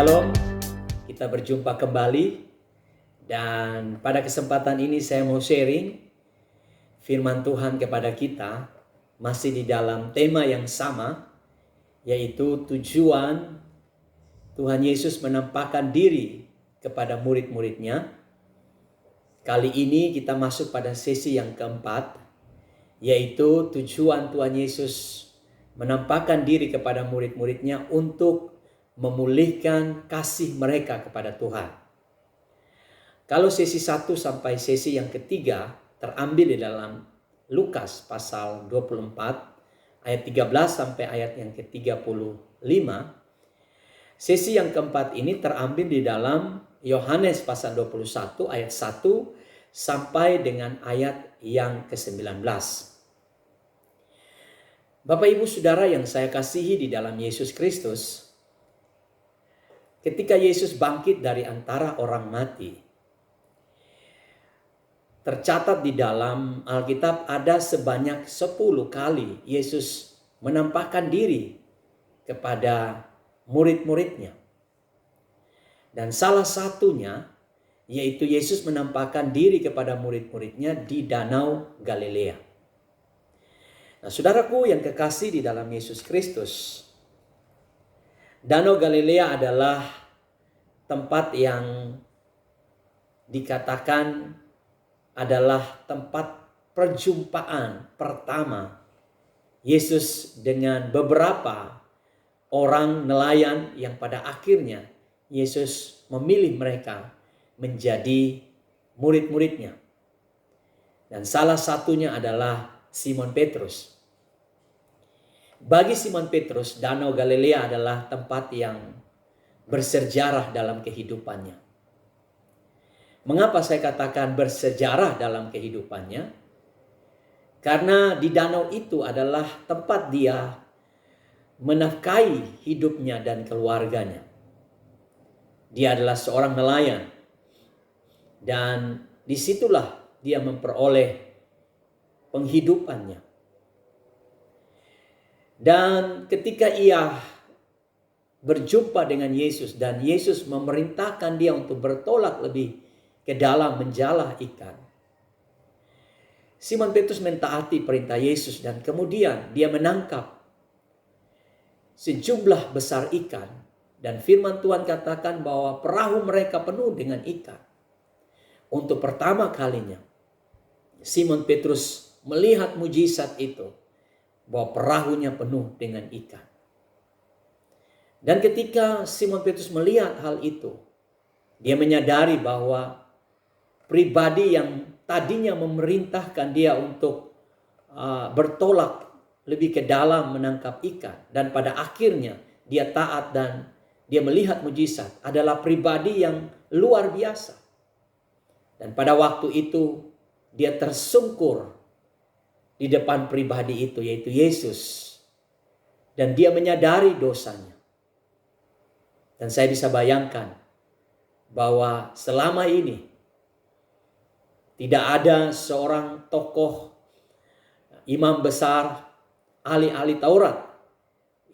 Shalom, kita berjumpa kembali dan pada kesempatan ini saya mau sharing firman Tuhan kepada kita masih di dalam tema yang sama, yaitu tujuan Tuhan Yesus menampakkan diri kepada murid-muridnya. Kali ini kita masuk pada sesi yang keempat, yaitu tujuan Tuhan Yesus menampakkan diri kepada murid-muridnya untuk memulihkan kasih mereka kepada Tuhan. Kalau sesi 1 sampai sesi yang ketiga terambil di dalam Lukas pasal 24 ayat 13 sampai ayat yang ke-35. Sesi yang keempat ini terambil di dalam Yohanes pasal 21 ayat 1 sampai dengan ayat yang ke-19. Bapak Ibu Saudara yang saya kasihi di dalam Yesus Kristus, ketika Yesus bangkit dari antara orang mati, tercatat di dalam Alkitab ada sebanyak 10 kali Yesus menampakkan diri kepada murid-muridnya. Dan salah satunya yaitu Yesus menampakkan diri kepada murid-muridnya di Danau Galilea. Nah, saudaraku yang kekasih di dalam Yesus Kristus, Danau Galilea adalah tempat yang dikatakan adalah tempat perjumpaan pertama Yesus dengan beberapa orang nelayan yang pada akhirnya Yesus memilih mereka menjadi murid-muridnya. Dan salah satunya adalah Simon Petrus. Bagi Simon Petrus, Danau Galilea adalah tempat yang bersejarah dalam kehidupannya. Mengapa saya katakan bersejarah dalam kehidupannya? Karena di danau itu adalah tempat dia menafkahi hidupnya dan keluarganya. Dia adalah seorang nelayan dan disitulah dia memperoleh penghidupannya. Dan ketika ia berjumpa dengan Yesus dan Yesus memerintahkan dia untuk bertolak lebih ke dalam menjala ikan, Simon Petrus mentaati perintah Yesus dan kemudian dia menangkap sejumlah besar ikan. Dan firman Tuhan katakan bahwa perahu mereka penuh dengan ikan. Untuk pertama kalinya Simon Petrus melihat mujizat itu, bahwa perahunya penuh dengan ikan. Dan ketika Simon Petrus melihat hal itu, dia menyadari bahwa pribadi yang tadinya memerintahkan dia untuk bertolak lebih ke dalam menangkap ikan, dan pada akhirnya dia taat dan dia melihat mujizat, adalah pribadi yang luar biasa. Dan pada waktu itu dia tersungkur di depan pribadi itu, yaitu Yesus. Dan dia menyadari dosanya. Dan saya bisa bayangkan bahwa selama ini tidak ada seorang tokoh, imam besar, ahli-ahli Taurat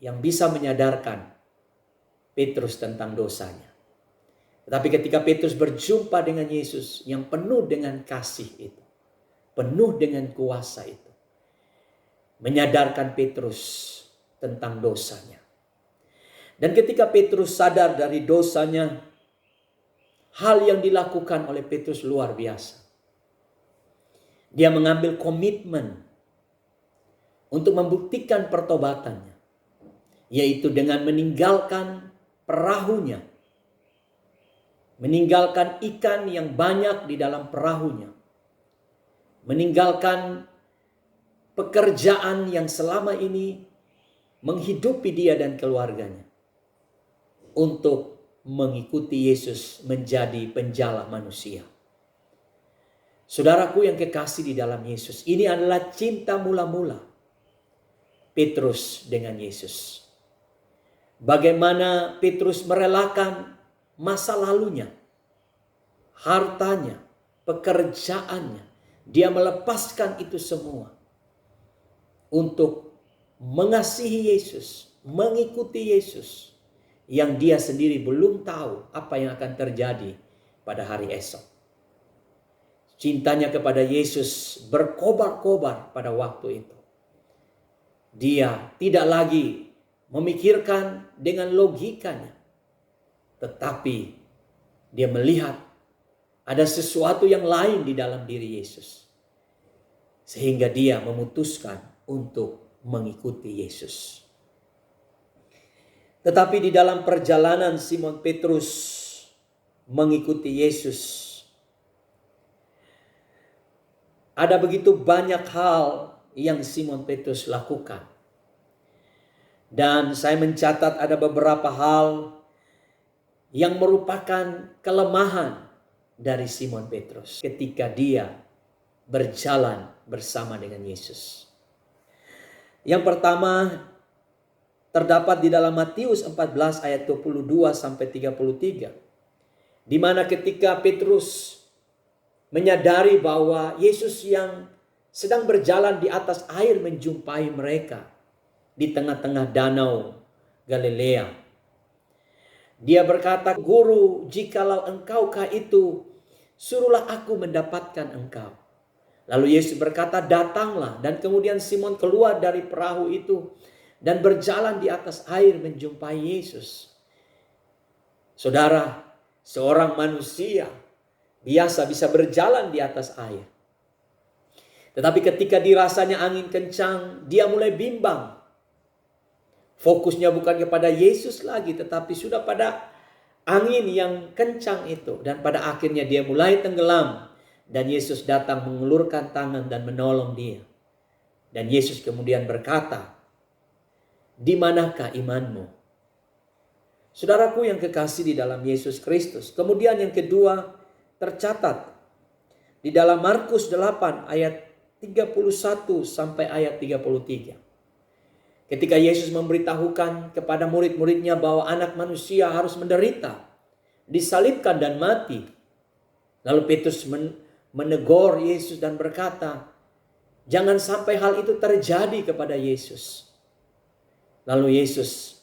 yang bisa menyadarkan Petrus tentang dosanya. Tetapi ketika Petrus berjumpa dengan Yesus yang penuh dengan kasih itu, penuh dengan kuasa itu, menyadarkan Petrus tentang dosanya. Dan ketika Petrus sadar dari dosanya, hal yang dilakukan oleh Petrus luar biasa. Dia mengambil komitmen untuk membuktikan pertobatannya, yaitu dengan meninggalkan perahunya, meninggalkan ikan yang banyak di dalam perahunya, meninggalkan pekerjaan yang selama ini menghidupi dia dan keluarganya untuk mengikuti Yesus menjadi penjala manusia. Saudaraku yang kekasih di dalam Yesus, ini adalah cinta mula-mula Petrus dengan Yesus. Bagaimana Petrus merelakan masa lalunya, hartanya, pekerjaannya. Dia melepaskan itu semua untuk mengasihi Yesus, mengikuti Yesus yang dia sendiri belum tahu apa yang akan terjadi pada hari esok. Cintanya kepada Yesus berkobar-kobar pada waktu itu. Dia tidak lagi memikirkan dengan logikanya, tetapi dia melihat ada sesuatu yang lain di dalam diri Yesus. Sehingga dia memutuskan untuk mengikuti Yesus. Tetapi di dalam perjalanan Simon Petrus mengikuti Yesus, ada begitu banyak hal yang Simon Petrus lakukan. Dan saya mencatat ada beberapa hal yang merupakan kelemahan dari Simon Petrus ketika dia berjalan bersama dengan Yesus. Yang pertama terdapat di dalam Matius 14 ayat 22 sampai 33. Di mana ketika Petrus menyadari bahwa Yesus yang sedang berjalan di atas air menjumpai mereka di tengah-tengah danau Galilea. Dia berkata, "Guru, jikalau engkaukah itu, suruhlah aku mendapatkan engkau." Lalu Yesus berkata, "Datanglah." Dan kemudian Simon keluar dari perahu itu dan berjalan di atas air menjumpai Yesus. Saudara, seorang manusia biasa bisa berjalan di atas air. Tetapi ketika dirasanya angin kencang, dia mulai bimbang. Fokusnya bukan kepada Yesus lagi, tetapi sudah pada angin yang kencang itu. Dan pada akhirnya dia mulai tenggelam. Dan Yesus datang mengulurkan tangan dan menolong dia. Dan Yesus kemudian berkata, "Di manakah imanmu?" Saudaraku yang kekasih di dalam Yesus Kristus. Kemudian yang kedua tercatat di dalam Markus 8 ayat 31 sampai ayat 33. Ketika Yesus memberitahukan kepada murid-muridnya bahwa anak manusia harus menderita, disalibkan dan mati. Lalu Petrus menegur Yesus dan berkata, jangan sampai hal itu terjadi kepada Yesus. Lalu Yesus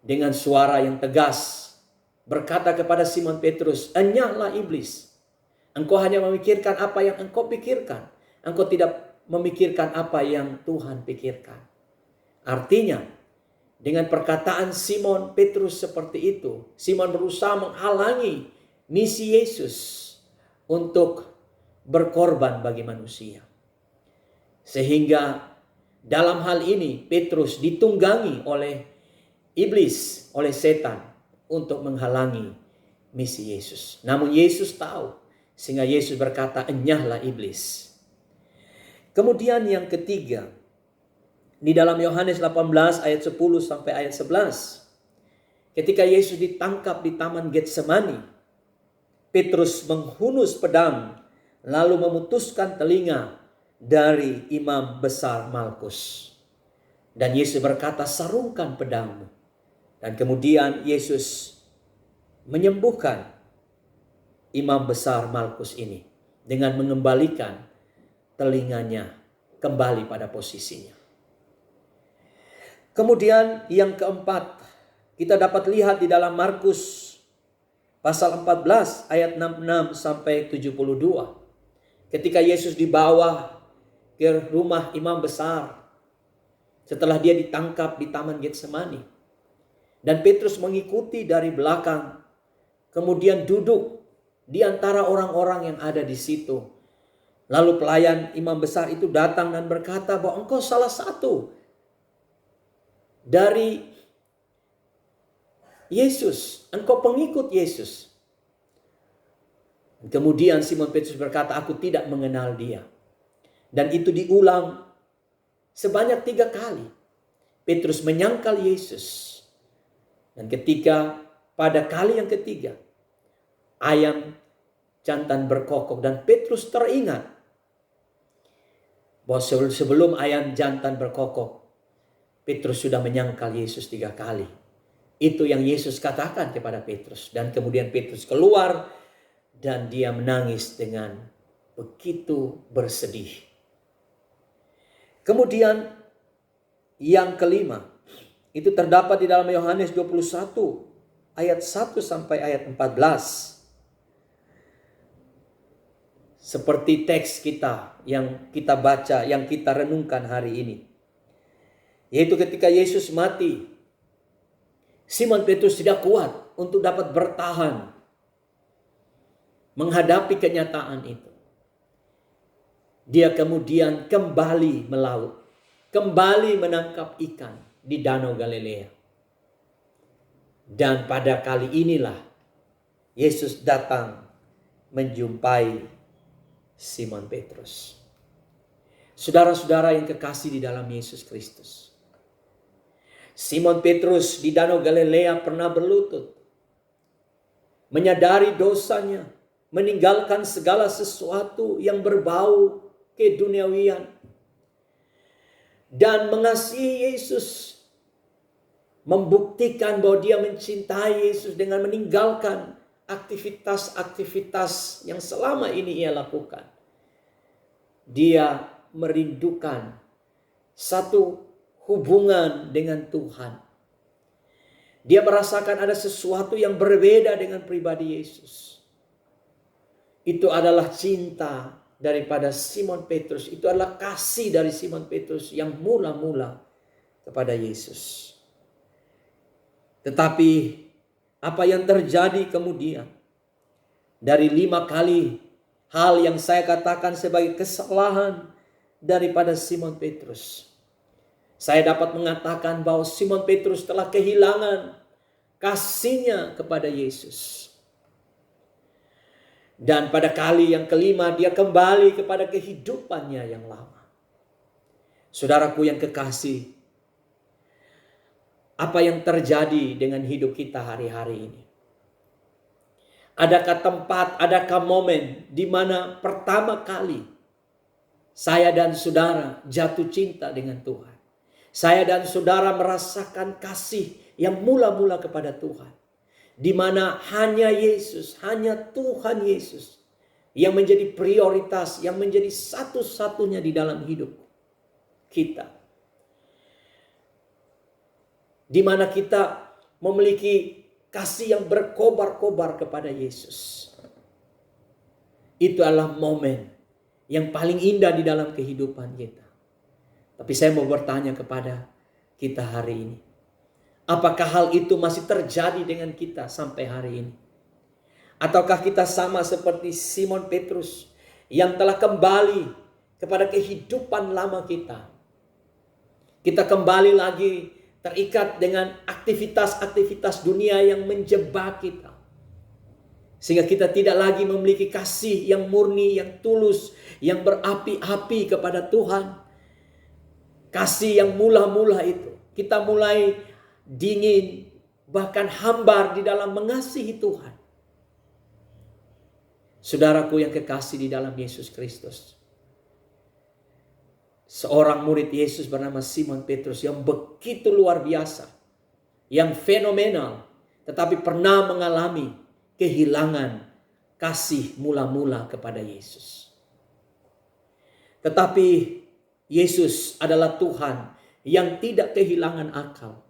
dengan suara yang tegas berkata kepada Simon Petrus, "Enyahlah iblis. Engkau hanya memikirkan apa yang engkau pikirkan. Engkau tidak memikirkan apa yang Tuhan pikirkan." Artinya, dengan perkataan Simon Petrus seperti itu, Simon berusaha menghalangi misi Yesus untuk berkorban bagi manusia. Sehingga dalam hal ini Petrus ditunggangi oleh iblis, oleh setan untuk menghalangi misi Yesus. Namun Yesus tahu, sehingga Yesus berkata, "Enyahlah iblis." Kemudian yang ketiga, di dalam Yohanes 18 ayat 10 sampai ayat 11. Ketika Yesus ditangkap di Taman Getsemani, Petrus menghunus pedang lalu memutuskan telinga dari imam besar Malkus. Dan Yesus berkata, "Sarungkan pedangmu." Dan kemudian Yesus menyembuhkan imam besar Malkus ini dengan mengembalikan telinganya kembali pada posisinya. Kemudian yang keempat, kita dapat lihat di dalam Markus pasal 14 ayat 66 sampai 72. Ketika Yesus dibawa ke rumah imam besar setelah dia ditangkap di Taman Getsemani. Dan Petrus mengikuti dari belakang, kemudian duduk di antara orang-orang yang ada di situ. Lalu pelayan imam besar itu datang dan berkata bahwa engkau salah satu dari Yesus, engkau pengikut Yesus. Kemudian Simon Petrus berkata, "Aku tidak mengenal dia." Dan itu diulang sebanyak 3 kali. Petrus menyangkal Yesus. Dan ketika pada kali yang ketiga, ayam jantan berkokok dan Petrus teringat bahwa sebelum ayam jantan berkokok, Petrus sudah menyangkal Yesus 3 kali. Itu yang Yesus katakan kepada Petrus. Dan kemudian Petrus keluar dan dia menangis dengan begitu bersedih. Kemudian yang kelima, itu terdapat di dalam Yohanes 21 ayat 1 sampai ayat 14. Seperti teks kita yang kita baca, yang kita renungkan hari ini. Yaitu ketika Yesus mati, Simon Petrus tidak kuat untuk dapat bertahan menghadapi kenyataan itu. Dia kemudian kembali melaut, kembali menangkap ikan di Danau Galilea. Dan pada kali inilah Yesus datang menjumpai Simon Petrus. Saudara-saudara yang kekasih di dalam Yesus Kristus, Simon Petrus di Danau Galilea pernah berlutut, menyadari dosanya, meninggalkan segala sesuatu yang berbau keduniawian, dan mengasihi Yesus, membuktikan bahwa dia mencintai Yesus dengan meninggalkan aktivitas-aktivitas yang selama ini ia lakukan. Dia merindukan satu hubungan dengan Tuhan. Dia merasakan ada sesuatu yang berbeda dengan pribadi Yesus. Itu adalah cinta daripada Simon Petrus. Itu adalah kasih dari Simon Petrus yang mula-mula kepada Yesus. Tetapi apa yang terjadi kemudian dari 5 kali hal yang saya katakan sebagai kesalahan daripada Simon Petrus, saya dapat mengatakan bahwa Simon Petrus telah kehilangan kasihnya kepada Yesus. Dan pada kali yang kelima dia kembali kepada kehidupannya yang lama. Saudaraku yang kekasih, apa yang terjadi dengan hidup kita hari-hari ini? Adakah tempat, adakah momen di mana pertama kali saya dan saudara jatuh cinta dengan Tuhan? Saya dan saudara merasakan kasih yang mula-mula kepada Tuhan. Di mana hanya Yesus, hanya Tuhan Yesus yang menjadi prioritas, yang menjadi satu-satunya di dalam hidup kita. Di mana kita memiliki kasih yang berkobar-kobar kepada Yesus. Itu adalah momen yang paling indah di dalam kehidupan kita. Tapi saya mau bertanya kepada kita hari ini. Apakah hal itu masih terjadi dengan kita sampai hari ini? Ataukah kita sama seperti Simon Petrus yang telah kembali kepada kehidupan lama kita? Kita kembali lagi terikat dengan aktivitas-aktivitas dunia yang menjebak kita. Sehingga kita tidak lagi memiliki kasih yang murni, yang tulus, yang berapi-api kepada Tuhan. Kasih yang mula-mula itu. Kita mulai dingin, bahkan hambar di dalam mengasihi Tuhan. Saudaraku yang kekasih di dalam Yesus Kristus. Seorang murid Yesus bernama Simon Petrus yang begitu luar biasa, yang fenomenal, tetapi pernah mengalami kehilangan kasih mula-mula kepada Yesus. Tetapi Yesus adalah Tuhan yang tidak kehilangan akal,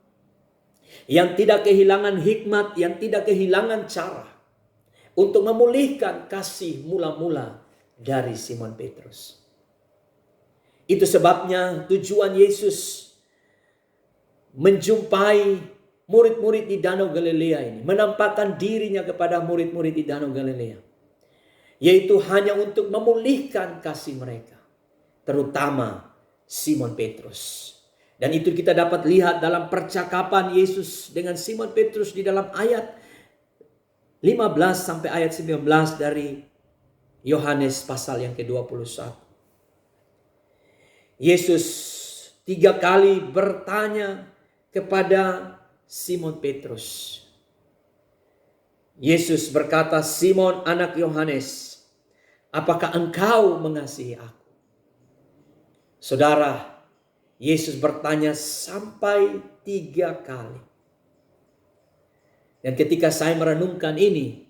yang tidak kehilangan hikmat, yang tidak kehilangan cara untuk memulihkan kasih mula-mula dari Simon Petrus. Itu sebabnya tujuan Yesus menjumpai murid-murid di Danau Galilea ini, menampakkan dirinya kepada murid-murid di Danau Galilea, yaitu hanya untuk memulihkan kasih mereka, terutama Simon Petrus. Dan itu kita dapat lihat dalam percakapan Yesus dengan Simon Petrus di dalam ayat 15 sampai ayat 19 dari Yohanes pasal yang ke-21. Yesus 3 kali bertanya kepada Simon Petrus. Yesus berkata, "Simon anak Yohanes, apakah engkau mengasihi aku?" Saudara, Yesus bertanya sampai 3 kali. Dan ketika saya merenungkan ini,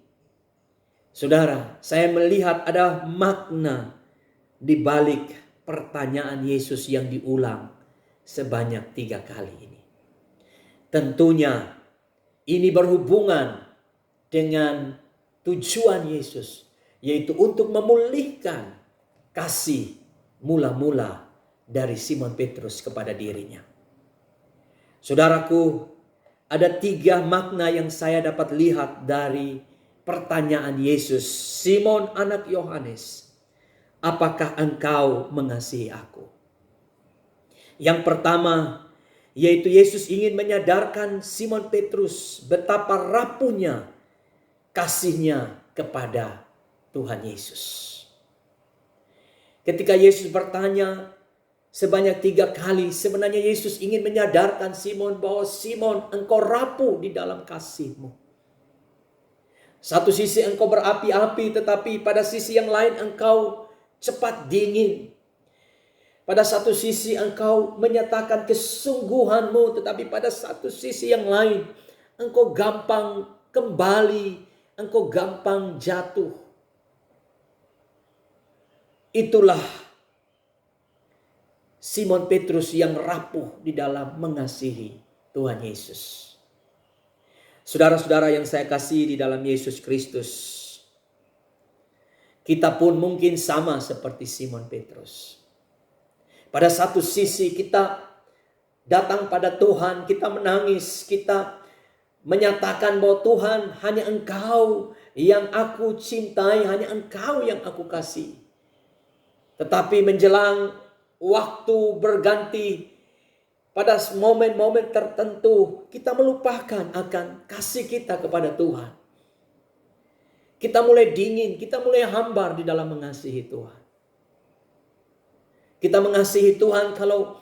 saudara, saya melihat ada makna di balik pertanyaan Yesus yang diulang sebanyak 3 kali ini. Tentunya Ini berhubungan dengan tujuan Yesus, yaitu untuk memulihkan kasih mula-mula dari Simon Petrus kepada dirinya. Saudaraku, ada 3 makna yang saya dapat lihat dari pertanyaan Yesus. Simon anak Yohanes, apakah engkau mengasihi aku? Yang pertama, yaitu Yesus ingin menyadarkan Simon Petrus betapa rapuhnya kasihnya kepada Tuhan Yesus. Ketika Yesus bertanya sebanyak 3 kali, sebenarnya Yesus ingin menyadarkan Simon bahwa Simon, engkau rapuh di dalam kasih-Mu. Satu sisi engkau berapi-api, tetapi pada sisi yang lain engkau cepat dingin. Pada satu sisi engkau menyatakan kesungguhan-Mu, tetapi pada satu sisi yang lain engkau gampang kembali, engkau gampang jatuh. Itulah Simon Petrus yang rapuh di dalam mengasihi Tuhan Yesus. Saudara-saudara yang saya kasih di dalam Yesus Kristus, kita pun mungkin sama seperti Simon Petrus. Pada satu sisi kita datang pada Tuhan, kita menangis, kita menyatakan bahwa Tuhan, hanya Engkau yang aku cintai, hanya Engkau yang aku kasih. Tetapi menjelang waktu berganti, pada momen-momen tertentu kita melupakan akan kasih kita kepada Tuhan. Kita mulai dingin, kita mulai hambar di dalam mengasihi Tuhan. Kita mengasihi Tuhan kalau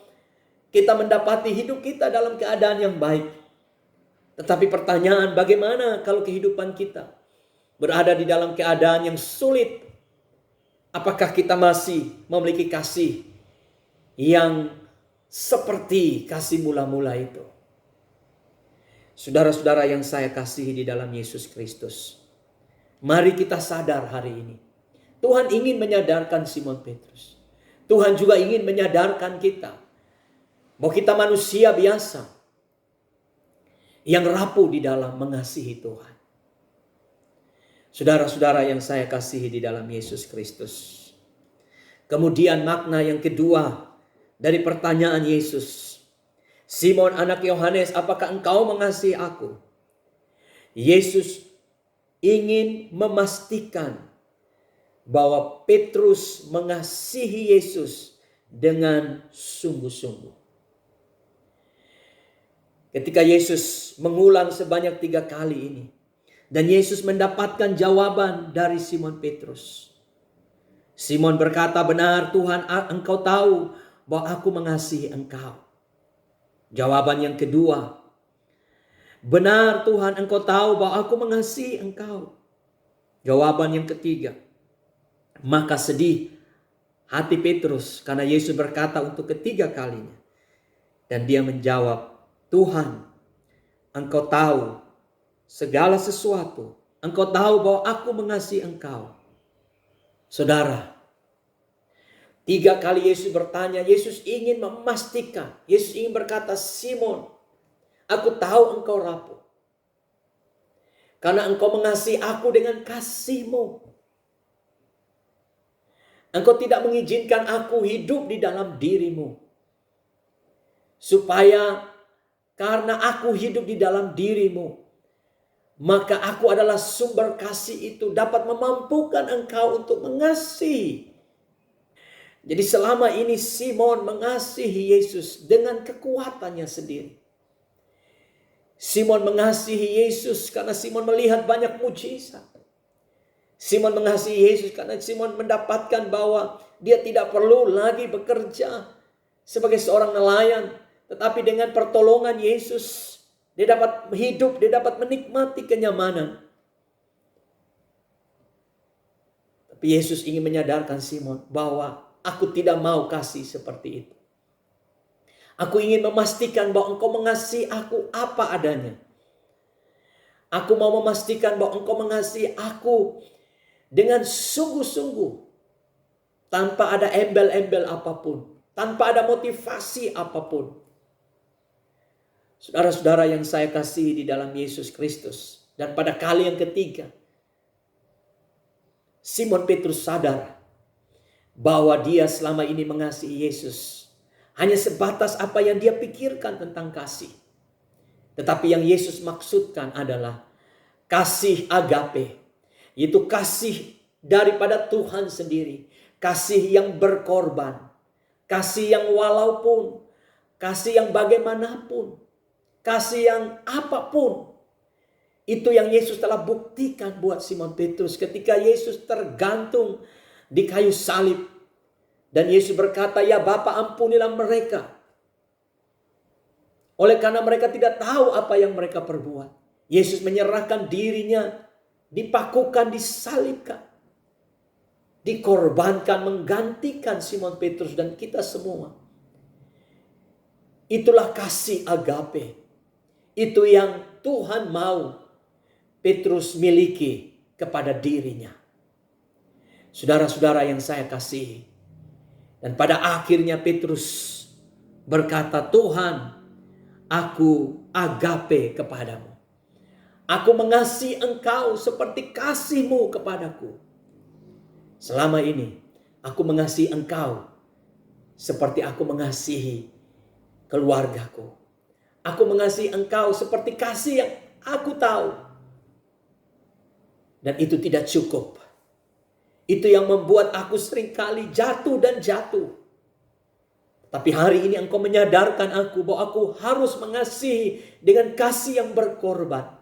kita mendapati hidup kita dalam keadaan yang baik. Tetapi pertanyaan, bagaimana kalau kehidupan kita berada di dalam keadaan yang sulit? Apakah kita masih memiliki kasih yang seperti kasih mula-mula itu? Saudara-saudara yang saya kasihi di dalam Yesus Kristus, mari kita sadar hari ini. Tuhan ingin menyadarkan Simon Petrus. Tuhan juga ingin menyadarkan kita bahwa kita manusia biasa yang rapuh di dalam mengasihi Tuhan. Saudara-saudara yang saya kasihi di dalam Yesus Kristus. Kemudian makna yang kedua dari pertanyaan Yesus. Simon anak Yohanes, apakah engkau mengasihi aku? Yesus ingin memastikan bahwa Petrus mengasihi Yesus dengan sungguh-sungguh. Ketika Yesus mengulang sebanyak 3 kali ini, dan Yesus mendapatkan jawaban dari Simon Petrus. Simon berkata, benar Tuhan, engkau tahu bahwa aku mengasihi engkau. Jawaban yang kedua, benar Tuhan, engkau tahu bahwa aku mengasihi engkau. Jawaban yang ketiga, maka sedih hati Petrus karena Yesus berkata untuk ketiga kalinya. Dan dia menjawab, Tuhan, engkau tahu segala sesuatu. Engkau tahu bahwa aku mengasihi engkau. Saudara, 3 kali Yesus bertanya, Yesus ingin memastikan. Yesus ingin berkata, Simon, aku tahu engkau rapuh. Karena engkau mengasihi aku dengan kasih-Mu. Engkau tidak mengizinkan aku hidup di dalam diri-Mu. Supaya karena aku hidup di dalam diri-Mu, maka aku adalah sumber kasih itu dapat memampukan engkau untuk mengasihi. Jadi selama ini Simon mengasihi Yesus dengan kekuatannya sendiri. Simon mengasihi Yesus karena Simon melihat banyak mujizat. Simon mengasihi Yesus karena Simon mendapatkan bahwa dia tidak perlu lagi bekerja sebagai seorang nelayan. Tetapi dengan pertolongan Yesus, dia dapat hidup, dia dapat menikmati kenyamanan. Tapi Yesus ingin menyadarkan Simon bahwa aku tidak mau kasih seperti itu. Aku ingin memastikan bahwa engkau mengasihi aku apa adanya. Aku mau memastikan bahwa engkau mengasihi aku dengan sungguh-sungguh. Tanpa ada embel-embel apapun. Tanpa ada motivasi apapun. Saudara-saudara yang saya kasihi di dalam Yesus Kristus. Dan pada kali yang ketiga, Simon Petrus sadar bahwa dia selama ini mengasihi Yesus hanya sebatas apa yang dia pikirkan tentang kasih. Tetapi yang Yesus maksudkan adalah kasih agape, yaitu kasih daripada Tuhan sendiri. Kasih yang berkorban, kasih yang walaupun, kasih yang bagaimanapun, kasih yang apapun. Itu yang Yesus telah buktikan buat Simon Petrus ketika Yesus tergantung di kayu salib. Dan Yesus berkata, "Ya Bapa, ampunilah mereka. Oleh karena mereka tidak tahu apa yang mereka perbuat." Yesus menyerahkan dirinya, dipakukan, disalibkan, dikorbankan, menggantikan Simon Petrus dan kita semua. Itulah kasih agape. Itu yang Tuhan mau Petrus miliki kepada dirinya. Saudara-saudara yang saya kasihi. Dan pada akhirnya Petrus berkata, "Tuhan, aku agape kepadamu. Aku mengasihi engkau seperti kasih-Mu kepadaku. Selama ini aku mengasihi engkau seperti aku mengasihi keluargaku. Aku mengasihi engkau seperti kasih yang aku tahu." Dan itu tidak cukup. Itu yang membuat aku seringkali jatuh dan jatuh. Tapi hari ini engkau menyadarkan aku bahwa aku harus mengasihi dengan kasih yang berkorban.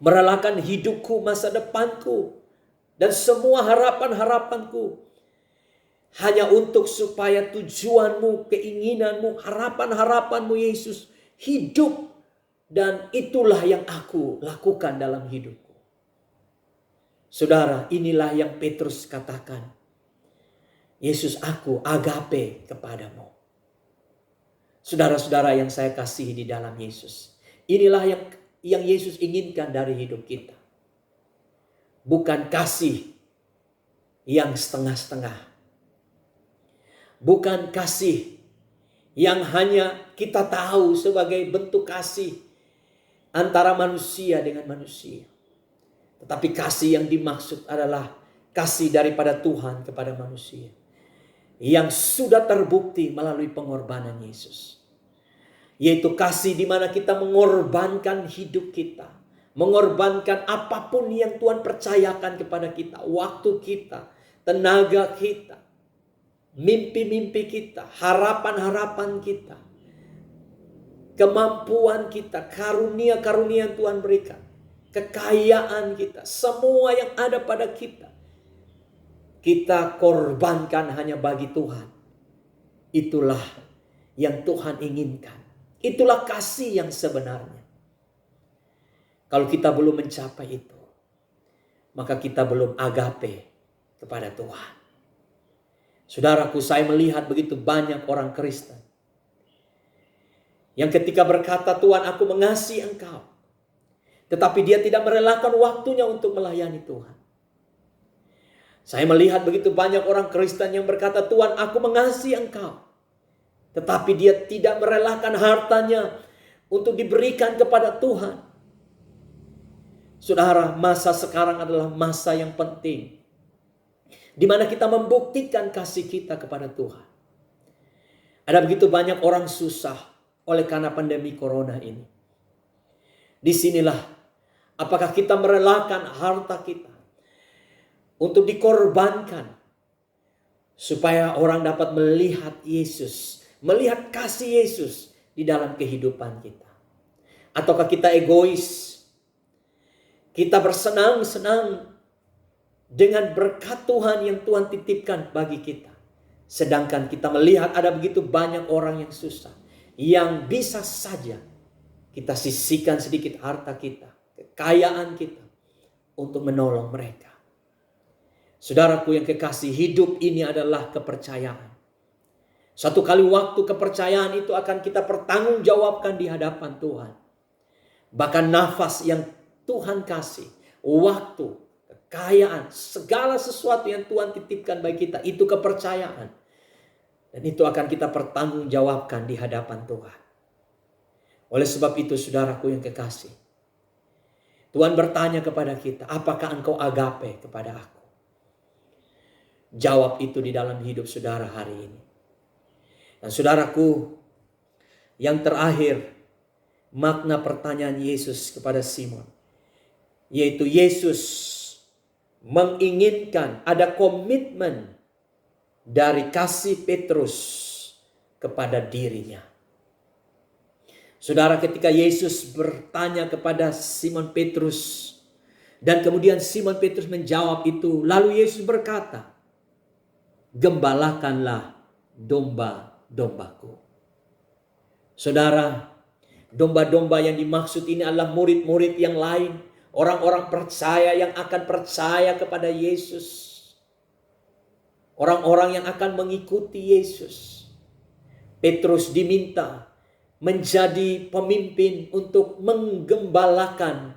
Merelakan hidupku, masa depanku, dan semua harapan-harapanku. Hanya untuk supaya tujuanmu, keinginanmu, harapan-harapanmu Yesus hidup. Dan itulah yang aku lakukan dalam hidupku. Saudara, inilah yang Petrus katakan. Yesus, aku agape kepadamu. Saudara-saudara yang saya kasihi di dalam Yesus. Inilah yang Yesus inginkan dari hidup kita. Bukan kasih yang setengah-setengah. Bukan kasih yang hanya kita tahu sebagai bentuk kasih antara manusia dengan manusia. Tetapi kasih yang dimaksud adalah kasih daripada Tuhan kepada manusia. Yang sudah terbukti melalui pengorbanan Yesus. Yaitu kasih di mana kita mengorbankan hidup kita. Mengorbankan apapun yang Tuhan percayakan kepada kita. Waktu kita, tenaga kita, mimpi-mimpi kita, harapan-harapan kita, kemampuan kita, karunia-karunia yang Tuhan berikan. Kekayaan kita, semua yang ada pada kita, kita korbankan hanya bagi Tuhan. Itulah yang Tuhan inginkan. Itulah kasih yang sebenarnya. Kalau kita belum mencapai itu, maka kita belum agape kepada Tuhan. Saudaraku, saya melihat begitu banyak orang Kristen yang ketika berkata, "Tuhan, aku mengasihi engkau." Tetapi dia tidak merelakan waktunya untuk melayani Tuhan. Saya melihat begitu banyak orang Kristen yang berkata, "Tuhan, aku mengasihi engkau." Tetapi dia tidak merelakan hartanya untuk diberikan kepada Tuhan. Saudara, masa sekarang adalah masa yang penting. Di mana kita membuktikan kasih kita kepada Tuhan. Ada begitu banyak orang susah oleh karena pandemi corona ini. Disinilah, apakah kita merelakan harta kita untuk dikorbankan supaya orang dapat melihat Yesus, melihat kasih Yesus di dalam kehidupan kita? Ataukah kita egois? Kita bersenang-senang dengan berkat Tuhan yang Tuhan titipkan bagi kita. Sedangkan kita melihat ada begitu banyak orang yang susah, yang bisa saja kita sisihkan sedikit harta kita, kekayaan kita untuk menolong mereka. Saudaraku yang kekasih, hidup ini adalah kepercayaan. Satu kali waktu kepercayaan itu akan kita pertanggungjawabkan di hadapan Tuhan. Bahkan nafas yang Tuhan kasih, waktu, kekayaan, segala sesuatu yang Tuhan titipkan bagi kita, itu kepercayaan. Dan itu akan kita pertanggungjawabkan di hadapan Tuhan. Oleh sebab itu saudaraku yang kekasih, Tuhan bertanya kepada kita, apakah engkau agape kepada aku? Jawab itu di dalam hidup saudara hari ini. Dan saudaraku, yang terakhir, makna pertanyaan Yesus kepada Simon, yaitu Yesus menginginkan ada komitmen dari kasih Petrus kepada dirinya. Saudara, ketika Yesus bertanya kepada Simon Petrus, dan kemudian Simon Petrus menjawab itu, lalu Yesus berkata, gembalakanlah domba-dombaku. Saudara, domba-domba yang dimaksud ini adalah murid-murid yang lain, orang-orang percaya yang akan percaya kepada Yesus, orang-orang yang akan mengikuti Yesus. Petrus diminta menjadi pemimpin untuk menggembalakan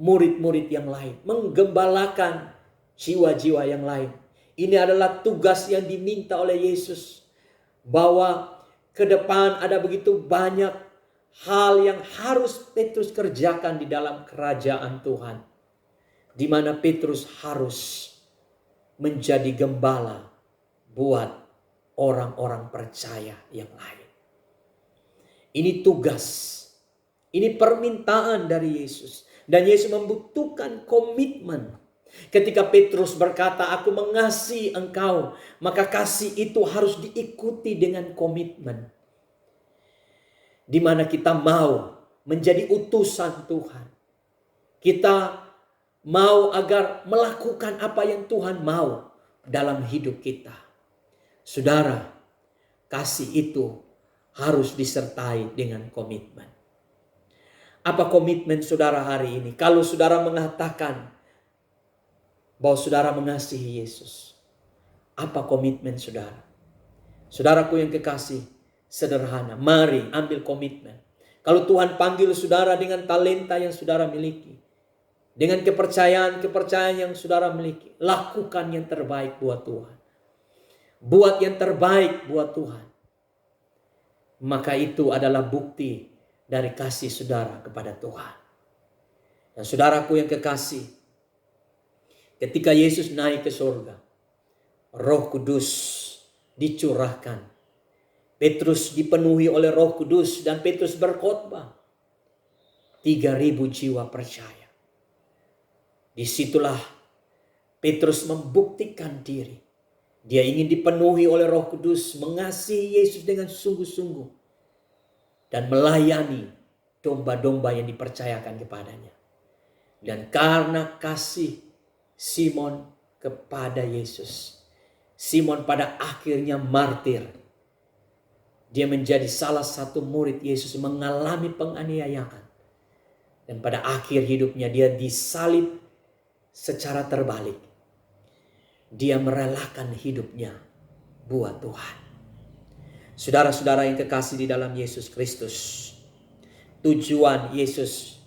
murid-murid yang lain, menggembalakan jiwa-jiwa yang lain. Ini adalah tugas yang diminta oleh Yesus, bahwa ke depan ada begitu banyak hal yang harus Petrus kerjakan di dalam kerajaan Tuhan, di mana Petrus harus menjadi gembala buat orang-orang percaya yang lain. Ini tugas, ini permintaan dari Yesus. Dan Yesus membutuhkan komitmen. Ketika Petrus berkata, aku mengasihi engkau, maka kasih itu harus diikuti dengan komitmen. Di mana kita mau menjadi utusan Tuhan. Kita mau agar melakukan apa yang Tuhan mau dalam hidup kita. Saudara, kasih itu harus disertai dengan komitmen. Apa komitmen saudara hari ini? Kalau saudara mengatakan bahwa saudara mengasihi Yesus, apa komitmen saudara? Saudaraku yang kekasih, sederhana. Mari ambil komitmen. Kalau Tuhan panggil saudara dengan talenta yang saudara miliki, dengan kepercayaan yang saudara miliki, lakukan yang terbaik buat Tuhan. Buat yang terbaik buat Tuhan. Maka itu adalah bukti dari kasih saudara kepada Tuhan. Dan saudaraku yang kekasih, ketika Yesus naik ke surga, Roh Kudus dicurahkan. Petrus dipenuhi oleh Roh Kudus dan Petrus berkhotbah. 3.000 jiwa percaya. Disitulah Petrus membuktikan diri. Dia ingin dipenuhi oleh Roh Kudus, mengasihi Yesus dengan sungguh-sungguh, dan melayani domba-domba yang dipercayakan kepadanya. Dan karena kasih Simon kepada Yesus, Simon pada akhirnya martir. Dia menjadi salah satu murid Yesus, mengalami penganiayaan. Dan pada akhir hidupnya dia disalib secara terbalik. Dia merelakan hidupnya buat Tuhan. Saudara-saudara yang kekasih di dalam Yesus Kristus, tujuan Yesus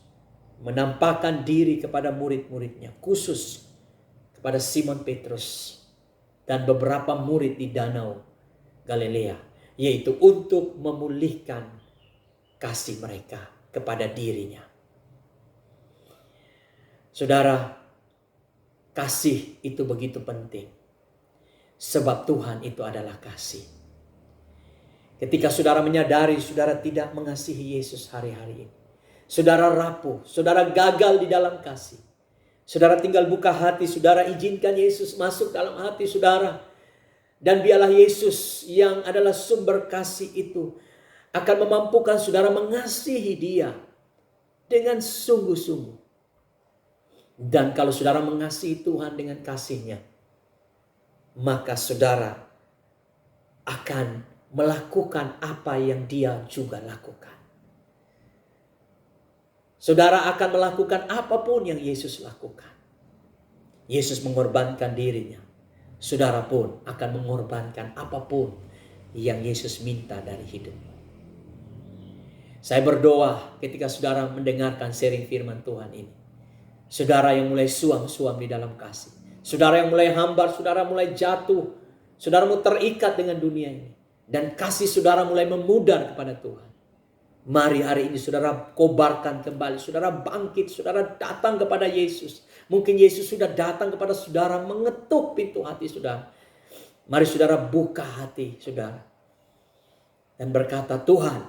menampakkan diri kepada murid-muridnya, khusus kepada Simon Petrus dan beberapa murid di Danau Galilea, yaitu untuk memulihkan kasih mereka kepada dirinya. Saudara, kasih itu begitu penting. Sebab Tuhan itu adalah kasih. Ketika saudara menyadari saudara tidak mengasihi Yesus hari-hari ini, saudara rapuh, saudara gagal di dalam kasih, saudara tinggal buka hati, saudara izinkan Yesus masuk dalam hati saudara. Dan biarlah Yesus yang adalah sumber kasih itu akan memampukan saudara mengasihi Dia dengan sungguh-sungguh. Dan kalau saudara mengasihi Tuhan dengan kasih-Nya, maka saudara akan melakukan apa yang Dia juga lakukan. Saudara akan melakukan apapun yang Yesus lakukan. Yesus mengorbankan dirinya. Saudara pun akan mengorbankan apapun yang Yesus minta dari hidupmu. Saya berdoa ketika saudara mendengarkan sharing firman Tuhan ini. Saudara yang mulai suam-suam di dalam kasih. Saudara yang mulai hambar, saudara mulai jatuh. Saudara mau terikat dengan dunia ini. Dan kasih saudara mulai memudar kepada Tuhan. Mari hari ini saudara kobarkan kembali, saudara bangkit, saudara datang kepada Yesus. Mungkin Yesus sudah datang kepada saudara, mengetuk pintu hati saudara. Mari saudara buka hati saudara. Dan berkata, Tuhan,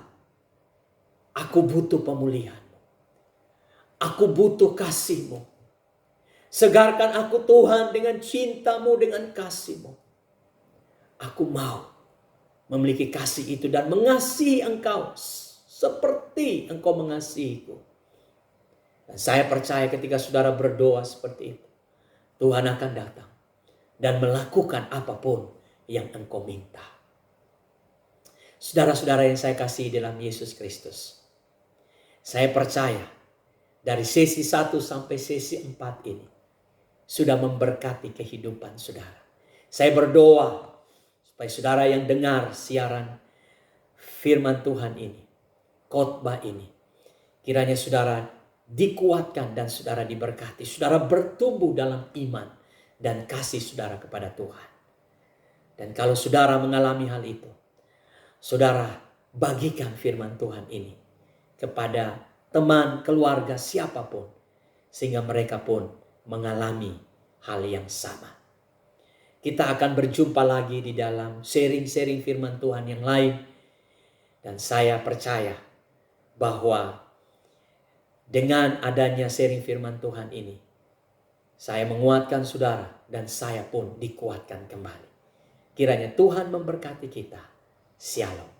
aku butuh pemulihan-Mu. Aku butuh kasih-Mu. Segarkan aku Tuhan dengan cinta-Mu, dengan kasih-Mu. Aku mau memiliki kasih itu dan mengasihi Engkau seperti Engkau mengasihiku. Dan saya percaya ketika saudara berdoa seperti itu, Tuhan akan datang dan melakukan apapun yang engkau minta. Saudara-saudara yang saya kasihi dalam Yesus Kristus, saya percaya dari sesi 1 sampai sesi 4 ini sudah memberkati kehidupan saudara. Saya berdoa supaya saudara yang dengar siaran firman Tuhan ini, khotbah ini, kiranya saudara dikuatkan dan saudara diberkati. Saudara bertumbuh dalam iman dan kasih saudara kepada Tuhan. Dan kalau saudara mengalami hal itu, saudara bagikan firman Tuhan ini kepada teman, keluarga, siapapun. Sehingga mereka pun mengalami hal yang sama. Kita akan berjumpa lagi di dalam sharing-sharing firman Tuhan yang lain. Dan saya percaya bahwa dengan adanya sharing firman Tuhan ini, saya menguatkan saudara dan saya pun dikuatkan kembali. Kiranya Tuhan memberkati kita. Shalom.